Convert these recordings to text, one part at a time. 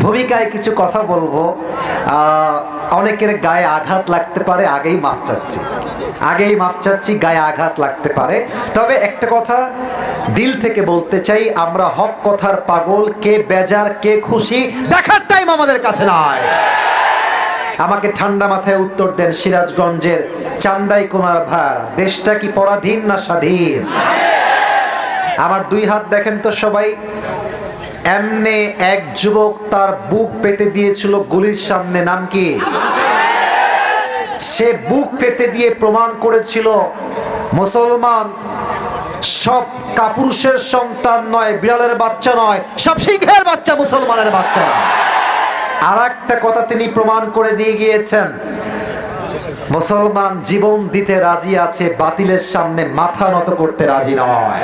ভূমিকায় কিছু কথা বলবো। অনেকের গায়ে আঘাত লাগতে পারে, আগেই মাফ চাচ্ছি, গায়ে আঘাত লাগতে পারে। তবে একটা কথা দিল থেকে বলতে চাই, আমরা হক কথার পাগল, কে বেজার কে খুশি দেখার টাইম আমাদের কাছে নয়। আমাকে ঠান্ডা মাথায় উত্তর দেন, সিরাজগঞ্জের চান্দাই কোনার ভার, দেশটা কি পরাধীন না স্বাধীন? আমার দুই হাত দেখেন তো সবাই। এমনে এক যুবক তার বুক পেতে দিয়েছিল গুলির সামনে, নাম কি? সে বুক পেতে দিয়ে প্রমাণ করেছিল মুসলমান সব কাপুরুষের সন্তান নয়, বিড়ালের বাচ্চা নয়, সব সিংহের বাচ্চা, মুসলমানের বাচ্চা। আর একটা কথা তিনি প্রমাণ করে দিয়ে গিয়েছেন, মুসলমান জীবন দিতে রাজি আছে, বাতিলের সামনে মাথা নত করতে রাজি নয়।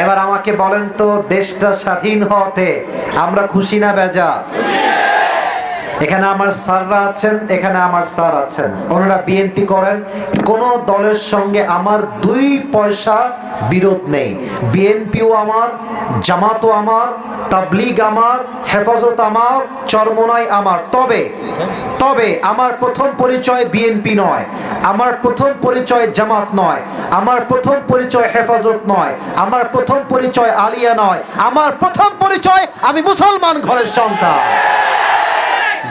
এবার আমাকে বলেন তো, দেশটা স্বাধীন হতে আমরা খুশি না বেজার? এখানে আমার স্যাররা আছেন, এখানে আমার স্যার আছেন, ওনারা বিএনপি করেন। কোন দলের সঙ্গে আমার দুই পয়সা বিরোধ নেই। বিএনপিও আমার, জামাতও আমার, তাবলীগ আমার, হেফাজত আমার, চরমোনাই আমার। তবে আমার প্রথম পরিচয় বিএনপি নয়, আমার প্রথম পরিচয় জামাত নয়, আমার প্রথম পরিচয় হেফাজত নয়, আমার প্রথম পরিচয় আলিয়া নয়, আমার প্রথম পরিচয় আমি মুসলমান ঘরের সন্তান।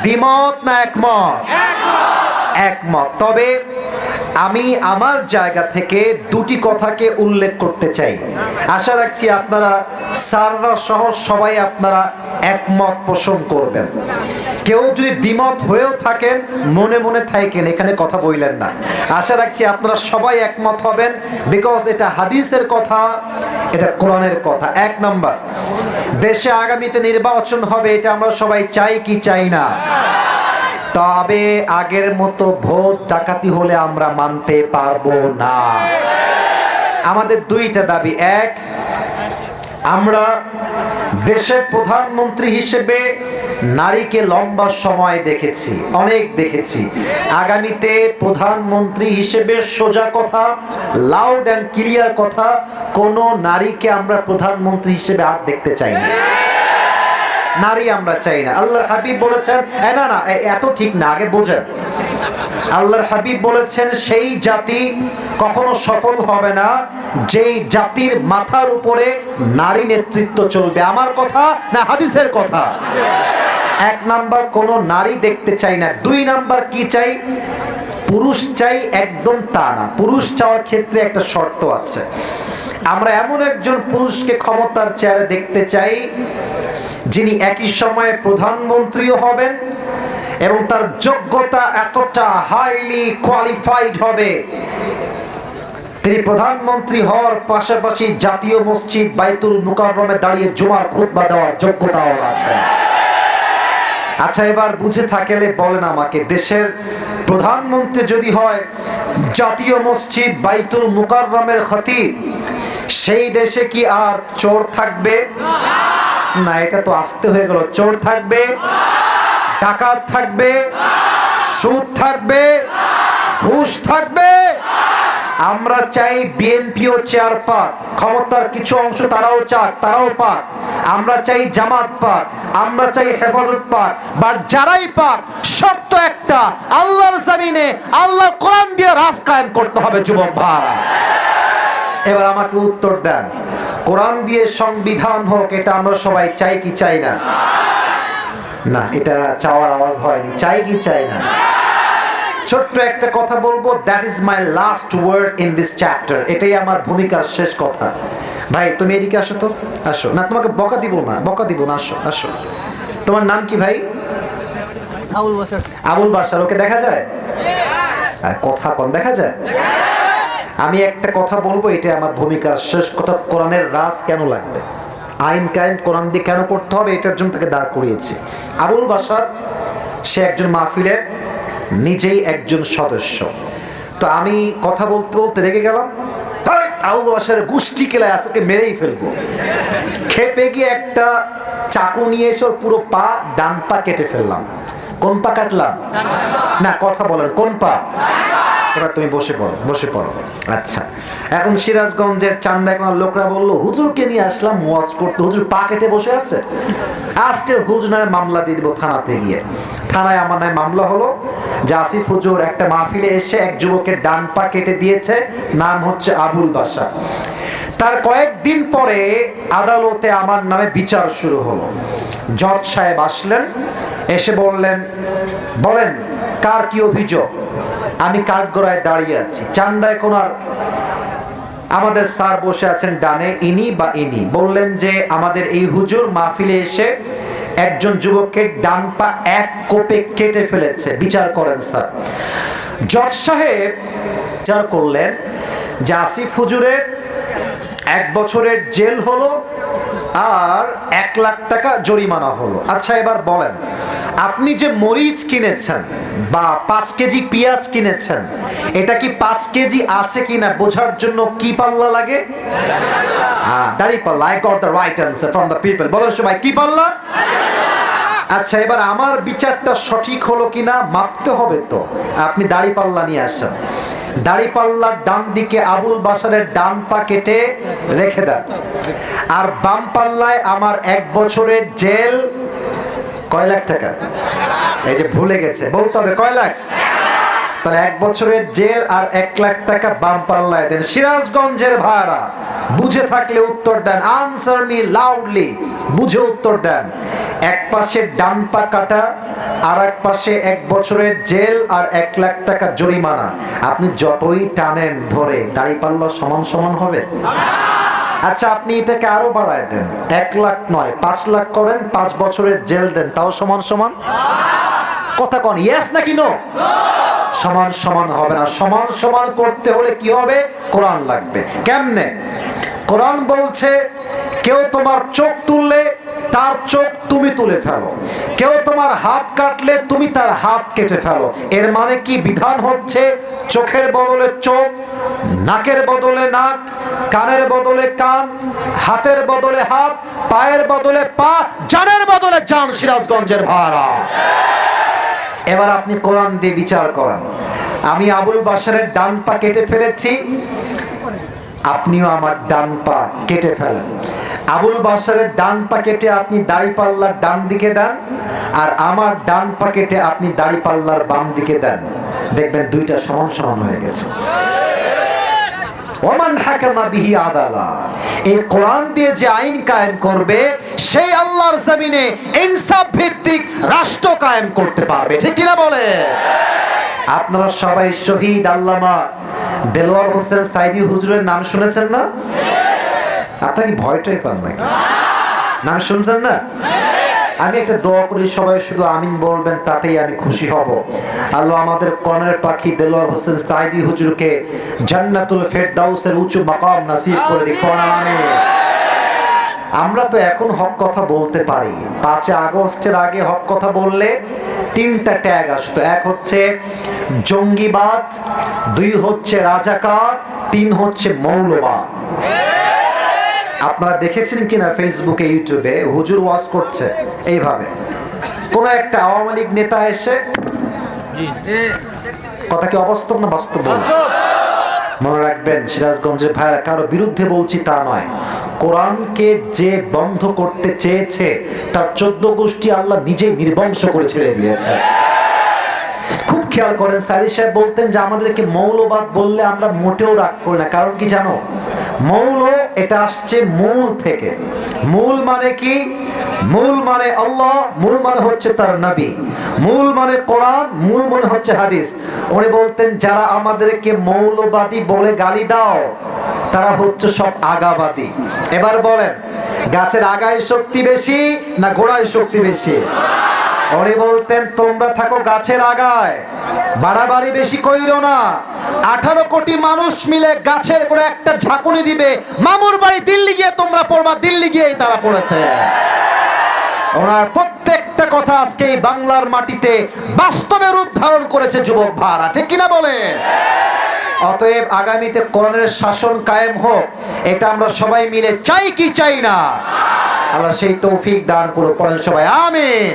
দ্বিমত না একমত? একমত। তবে আমি আমার জায়গা থেকে দুটি কথাকে উল্লেখ করতে চাই। আশা রাখছি আপনারা স্যাররা সহ সবাই আপনারা একমত পোষণ করবেন। কেউ যদি দ্বিমত হয়েও থাকেন, মনে মনে থাকেন, এখানে কথা বললেন না। আশা রাখছি আপনারা সবাই একমত হবেন, বিকজ এটা হাদিসের কথা, এটা কোরআনের কথা। এক নাম্বার, দেশে আগামীতে নির্বাচন হবে, এটা আমরা সবাই চাই কি চাই না? তবে আগের মতো ভোট ডাকাতি হলে আমরা মানতে পারবো না। আমাদের দুইটা দাবি। এক, আমরা দেশের প্রধানমন্ত্রী হিসেবে নারীকে লম্বা সময় দেখেছি, অনেক দেখেছি। আগামীতে প্রধানমন্ত্রী হিসেবে সোজা কথা, লাউড অ্যান্ড ক্লিয়ার কথা, কোন নারীকে আমরা প্রধানমন্ত্রী হিসেবে আর দেখতে চাই না। নারী আমরা চাই না। আল্লাহর হাবিব বলেছেন, না এত ঠিক না, আগে বোঝেন। আল্লাহর হাবিব বলেছেন, সেই জাতি কখনো সফল হবে না যেই জাতির মাথার উপরে নারী নেতৃত্ব চলবে। আমার কথা না হাদিসের কথা? এক নাম্বার, কোন নারী দেখতে চাই না। দুই নাম্বার কি চাই? পুরুষ চাই, একদম তা না। পুরুষ চাওয়ার ক্ষেত্রে একটা শর্ত আছে। আমরা এমন একজন পুরুষকে ক্ষমতার চেয়ারে দেখতে চাই যিনি একই সময়ে প্রধানমন্ত্রীও হবেন এবং তার যোগ্যতা এতটা হাইলি কোয়ালিফাইড হবে, তিনি প্রধানমন্ত্রী হওয়ার পাশাপাশি জাতীয় মসজিদ বাইতুল মুকাররমে দাঁড়িয়ে জুমার খুতবা দেওয়ার যোগ্যতাও রাখবেন। আচ্ছা, এবার বুঝে থাকলে বলেন আমাকে, দেশের প্রধানমন্ত্রী যদি হয় জাতীয় মসজিদ বাইতুল মুকাররমের খতিব, সেই দেশে কি আর চোর থাকবে? না, এটা তো আস্তে হয়ে গেল। চোর থাকবে, ডাকাত থাকবে, সুদ থাকবে, ঘুষ থাকবে। আমরা চাই বিএনপিও চেয়ার পাক, ক্ষমতার কিছু অংশ তারাও চাক, তারাও পাক। আমরা চাই জামাত পাক, আমরা চাই হেফাজত পাক। বা যারাই পাক, শর্ত একটা, আল্লাহর জমিনে আল্লাহর কোরআন দিয়ে রাজ কায়েম করতে হবে। যুবক ভাই, এবার আমাকে উত্তর দেন, কোরআন দিয়ে সংবিধান হোক, এটা আমরা সবাই চাই কি চাই না? না, এটা চাওয়ার আওয়াজ হয়নি। চাই কি চাই না? ছোট্ট একটা কথা বলবো, that is my last word in this chapter. এটাই আমার ভূমিকার শেষ কথা। ভাই তুমি এদিকে আসো তো, আসো। না, তোমাকে বকা দিব না, আসো আসো। তোমার নাম কি ভাই? আবুল বাশার। আবুল বাশার। ওকে দেখা যায়? আর কথা কম দেখা যায়? আমি একটা কথা বলবো, এটা আমার ভূমিকার শেষ কথা। কোরআনের রাজ কেন লাগবে, আইন কায়েম কোরআন দিয়ে কেন করতে হবে, এটার জন্য তাকে দাঁড় করিয়েছে। আবুল বাশার, সে একজন মাহফিলের নিজেই একজন সদস্য। তো আমি কথা বলতে বলতে রেগে গেলাম, আবুল বাশারের গোষ্ঠী কেলায় আজকে মেরেই ফেলবো। খেপে গিয়ে একটা চাকু নিয়ে এসে ওর পুরো পা, ডান পা কেটে ফেললাম। কোন পা কাটলাম? না, কথা বলেন, কোন পা? এবার তুমি বসে পড়ো, বসে পড়ো। আচ্ছা, এখন সিরাজগঞ্জের চান্দায় কোনো লোকরা বললো হুজুরকে নিয়ে আসলাম ওয়াজ করতে, হুজুর পা কেটে বসে আছে, আজকে হুজুর নামে মামলা দিয়ে দিব থানাতে গিয়ে। থানায় আমার নামে মামলা হলো যে আসিফ হুজুর একটা মাহফিলে এসে এক যুবকের ডান পা কেটে দিয়েছে, নাম হচ্ছে আবুল বাশার। তার কয়েকদিন পরে আদালতে আমার নামে বিচার শুরু হলো। জজ সাহেব আসলেন, এসে বললেন, বলেন কার কি অভিযোগ। আমি কাঠগড়ায় দাঁড়িয়ে আছি, চান্দায় কোনার আমাদের স্যার বসে আছেন ডানে, ইনি বা ইনি বললেন যে আমাদের এই হুজুর মাহফিলে এসে একজন যুবকের ডান পা এক কোপে কেটে ফেলেছে, বিচার করেন স্যার। জজ সাহেব বিচার করলেন যে আসিফ হুজুরের 1 বছরের জেল হলো আর 1 লাখ টাকা জরিমানা হলো। আচ্ছা এবার বলেন, আপনি যে মরিচ কিনেছেন বা 5 কেজি পেঁয়াজ কিনেছেন, এটা কি 5 কেজি আছে কিনা বোঝার জন্য কি পাল্লা লাগে? দাঁড়িপাল্লা। I got the right answer from the people. বলেন সবাই কি পাল্লা? আচ্ছা এবার আমার বিচারটা সঠিক হলো কিনা মাপতে হবে তো। আপনি দাঁড়িপাল্লা নিয়ে আসেন, দাঁড়িপাল্লার ডান দিকে আবুল বাশারের ডান পা কেটে রেখে দেন, আর বাম পাল্লায় আমার 1 বছরের জেল। কয় লাখ টাকা? এই যে ভুলে গেছে, বলতে হবে কয় লাখ। তাহলে 1 বছরের জেল আর 1 লাখ টাকা বাম পাল্লায় দেন। সিরাজগঞ্জের ভাড়া বুঝে থাকলে উত্তর দেন, আনসার মি লাউডলি, বুঝে উত্তর দেন। এক পাশে ডান পা কাটা, আর এক পাশে 1 বছরের জেল আর 1 লাখ টাকা জরিমানা। আপনি যতই টানেন ধরে দাঁড়িপাল্লা সমান সমান হবে? আচ্ছা আপনি এটাকে আরো বাড়ায় দেন, 1 লাখ নয় 5 লাখ করেন, 5 বছরের জেল দেন, তাও সমান সমান? কথা কোন ইয়েস নাকি নো? সমান সমান হবে না। সমান সমান করতে হলে কি হবে? কোরআন লাগবে। কেমনে? কোরআন বলছে কেউ তোমার চোখ তুললে তার চোখ তুমি তুলে ফেলো, কেউ তোমার হাত কাটলে তুমি তার হাত কেটে ফেলো। এর মানে কি? বিধান হচ্ছে চোখের বদলে চোখ, নাকের বদলে নাক, কানের বদলে কান, হাতের বদলে হাত, পায়ের বদলে পা, জানের বদলে জান। সিরাজগঞ্জের ভাড়া। এবার আপনি কোরআন দিয়ে বিচার করেন। আমি আবুল বাশারের ডান পা কেটে ফেলেছি, আপনিও আমার ডান পা কেটে ফেলেন। আবুল বাশারের ডান পা কেটে আপনি দাড়িপাল্লার ডান দিকে দেন, আর আমার ডান পা কেটে আপনি দাড়িপাল্লার বাম দিকে দেন, দেখবেন দুইটা সমান সমান হয়ে গেছে। ওমান হাকামা বিহি আদালা। এই কোরআন দিয়ে যে আইন কায়েম করবে সেই আল্লাহর জমিনে ইনসাফ ভিত্তিক রাষ্ট্র কায়েম করতে পারবে, ঠিক কিনা বলে? আপনারা সবাই শহীদ আল্লামা দেলোয়ার হোসেন সাইদি হুজুরের নাম শুনেছেন না? আপনারা কি ভয়টাই পান নাকি? নাম শুনছেন না? আমি একটা দোয়া করি, সবাই শুধু আমিন বলবেন, তাতেই আমি খুশি হব। আল্লাহ আমাদের কোরআনের পাখি দেলোয়ার হোসেন সাইদি হুজুরকে জান্নাতুল ফেরদাউসের উঁচু মাকাম নসিব করে দিক। আমিন। আমরা তো এখন হক কথা বলতে পারি। 5 আগস্টের আগে হক কথা বললে 3টা ট্যাগ আসতো। 1 হচ্ছে জঙ্গিবাদ, 2 হচ্ছে রাজাকার, 3 হচ্ছে মৌলবাদ। আপনারা দেখেছেন কিনা ফেসবুকে ইউটিউবে হুজুর ওয়াজ করছে এইভাবে, কোন একটা আওয়ামী লীগ নেতা এসে, কথা কি অবাস্তব না বাস্তব? মনে রাখবেন সিরাজগঞ্জের ভাইরা, কারো বিরুদ্ধে বলছি তা নয়, কোরআনকে যে বন্ধ করতে চেয়েছে তার 14 গোষ্ঠী আল্লাহ নিজেই নির্বংশ করে ছেড়ে দিয়েছে। খুব খেয়াল করেন, সাইদি সাহেব বলতেন যে আমাদেরকে মৌলবাদ বললে আমরা মোটেও রাগ করি না। কারণ কি জানো? মৌল এটা আসছে মূল থেকে। মূল মানে কি? মূল মানে আল্লাহ, মূল মানে হচ্ছে তার নবী, মূল মানে কোরআন, মূল মানে হচ্ছে হাদিস। উনি বলতেন যারা আমাদেরকে মৌলবাদী বলে গালি দাও তারা হচ্ছে সব আগাবাদী। এবার বলেন, গাছের আগায় শক্তি বেশি না গোড়ায় শক্তি বেশি? উনি বলতেন তোমরা থাকো গাছের আগায়, বাড়াবাড়ি বেশি কইরো না। 18 কোটি মানুষ মিলে গাছের করে একটা ঝাঁকুনি দিবে, মামুর বাড়ি দিল্লি গিয়ে তোমরা পড়বা, দিল্লি গিয়েই তারা পড়েছে। ওনার প্রত্যেকটা কথা আজকে এই বাংলার মাটিতে বাস্তবে রূপ ধারণ করেছে যুবক ভাড়া, ঠিক কিনা বলে? অতএব আগামীতে কোরআনের শাসন কায়েম হোক, এটা আমরা সবাই মিলে চাই কি চাই না? আল্লাহ সেই তৌফিক দান করুন। পড়েন সবাই আমিন।